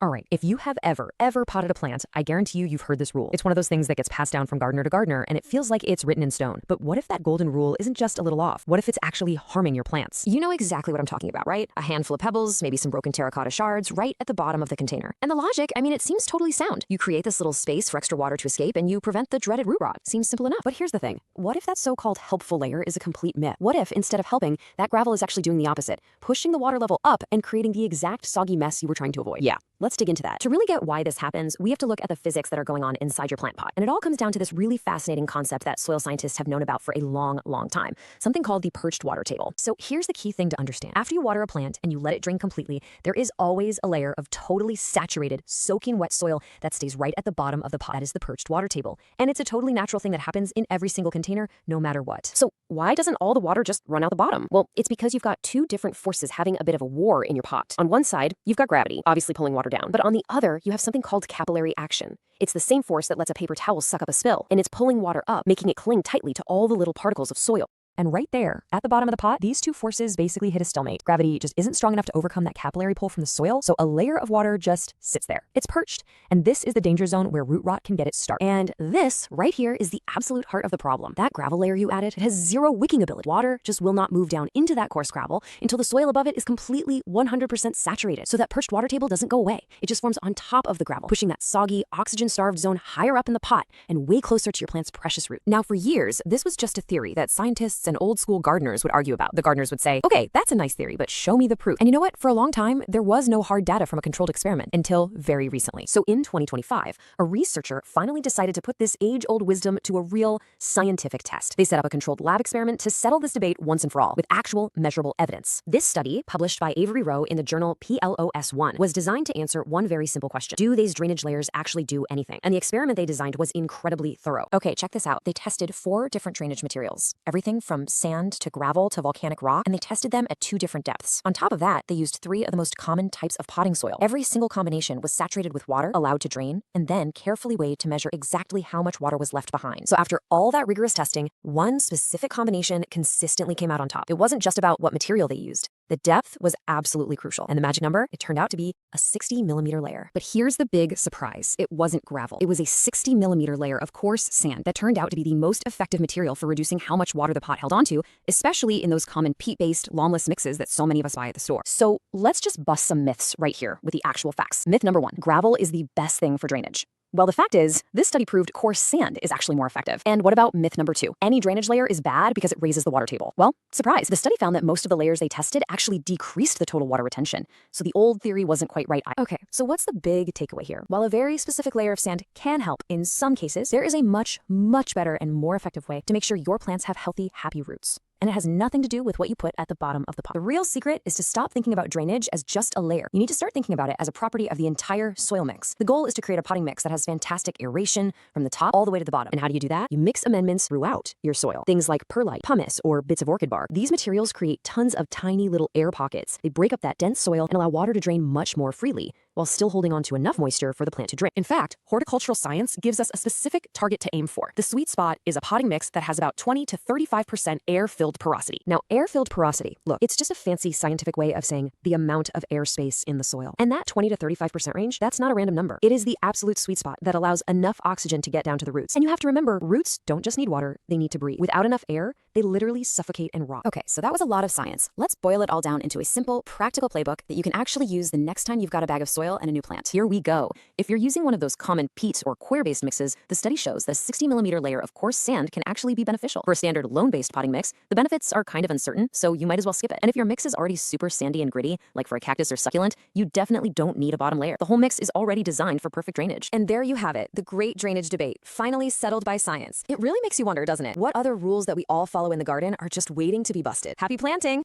All right, if you have ever potted a plant, I guarantee you've heard this rule. It's one of those things that gets passed down from gardener to gardener, and it feels like it's written in stone. But what if that golden rule isn't just a little off? What if it's actually harming your plants? You know exactly what I'm talking about, right? A handful of pebbles, maybe some broken terracotta shards right at the bottom of the container. And the logic, I mean, it seems totally sound. You create this little space for extra water to escape, and you prevent the dreaded root rot. Seems simple enough. But here's the thing. What if that so-called helpful layer is a complete myth? What if, instead of helping, that gravel is actually doing the opposite, pushing the water level up and creating the exact soggy mess you were trying to avoid? Yeah, let's dig into that. To really get why this happens, we have to look at the physics that are going on inside your plant pot. And it all comes down to this really fascinating concept that soil scientists have known about for a long time, something called the perched water table. So here's the key thing to understand. After you water a plant and you let it drain completely, there is always a layer of totally saturated, soaking wet soil that stays right at the bottom of the pot. That is the perched water table. And it's a totally natural thing that happens in every single container, no matter what. So why doesn't all the water just run out the bottom? Well, it's because you've got two different forces having a bit of a war in your pot. On one side, you've got gravity, obviously pulling water down. But on the other, you have something called capillary action. It's the same force that lets a paper towel suck up a spill, and it's pulling water up, making it cling tightly to all the little particles of soil. And right there, at the bottom of the pot, these two forces basically hit a stalemate. Gravity just isn't strong enough to overcome that capillary pull from the soil, so a layer of water just sits there. It's perched, and this is the danger zone where root rot can get its start. And this right here is the absolute heart of the problem. That gravel layer you added, it has zero wicking ability. Water just will not move down into that coarse gravel until the soil above it is completely 100% saturated. So that perched water table doesn't go away. It just forms on top of the gravel, pushing that soggy, oxygen-starved zone higher up in the pot and way closer to your plant's precious root. Now, for years, this was just a theory that scientists and old school gardeners would argue about. The gardeners would say, okay, that's a nice theory, but show me the proof. And you know what? For a long time, there was no hard data from a controlled experiment until very recently. So in 2025, a researcher finally decided to put this age-old wisdom to a real scientific test. They set up a controlled lab experiment to settle this debate once and for all with actual measurable evidence. This study, published by Avery Rowe in the journal PLOS1, was designed to answer one very simple question. Do these drainage layers actually do anything? And the experiment they designed was incredibly thorough. Okay, check this out. They tested 4 different drainage materials, everything from sand to gravel to volcanic rock, and they tested them at 2 different depths. On top of that, they used 3 of the most common types of potting soil. Every single combination was saturated with water, allowed to drain, and then carefully weighed to measure exactly how much water was left behind. So after all that rigorous testing, one specific combination consistently came out on top. It wasn't just about what material they used. The depth was absolutely crucial. And the magic number, it turned out to be a 60mm layer. But here's the big surprise. It wasn't gravel. It was a 60mm layer of coarse sand that turned out to be the most effective material for reducing how much water the pot held onto, especially in those common peat-based, lawnless mixes that so many of us buy at the store. So let's just bust some myths right here with the actual facts. Myth number 1, gravel is the best thing for drainage. Well, the fact is, this study proved coarse sand is actually more effective. And what about myth number 2? Any drainage layer is bad because it raises the water table. Well, surprise, the study found that most of the layers they tested actually decreased the total water retention. So the old theory wasn't quite right. Okay, so what's the big takeaway here? While a very specific layer of sand can help in some cases, there is a much better and more effective way to make sure your plants have healthy, happy roots. And it has nothing to do with what you put at the bottom of the pot. The real secret is to stop thinking about drainage as just a layer. You need to start thinking about it as a property of the entire soil mix. The goal is to create a potting mix that has fantastic aeration from the top all the way to the bottom. And how do you do that? You mix amendments throughout your soil. Things like perlite, pumice, or bits of orchid bark. These materials create tons of tiny little air pockets. They break up that dense soil and allow water to drain much more freely, while still holding on to enough moisture for the plant to drink. In fact, horticultural science gives us a specific target to aim for. The sweet spot is a potting mix that has about 20 to 35% air-filled porosity. Now, air-filled porosity, look, it's just a fancy scientific way of saying the amount of air space in the soil. And that 20 to 35% range, that's not a random number. It is the absolute sweet spot that allows enough oxygen to get down to the roots. And you have to remember, roots don't just need water, they need to breathe. Without enough air, they literally suffocate and rot. Okay, so that was a lot of science. Let's boil it all down into a simple, practical playbook that you can actually use the next time you've got a bag of soil and a new plant. Here we go. If you're using one of those common peat or coir-based mixes, the study shows that a 60mm layer of coarse sand can actually be beneficial. For a standard loam-based potting mix, the benefits are kind of uncertain, so you might as well skip it. And if your mix is already super sandy and gritty, like for a cactus or succulent, you definitely don't need a bottom layer. The whole mix is already designed for perfect drainage. And there you have it, the great drainage debate, finally settled by science. It really makes you wonder, doesn't it? What other rules that we all follow in the garden are just waiting to be busted? Happy planting!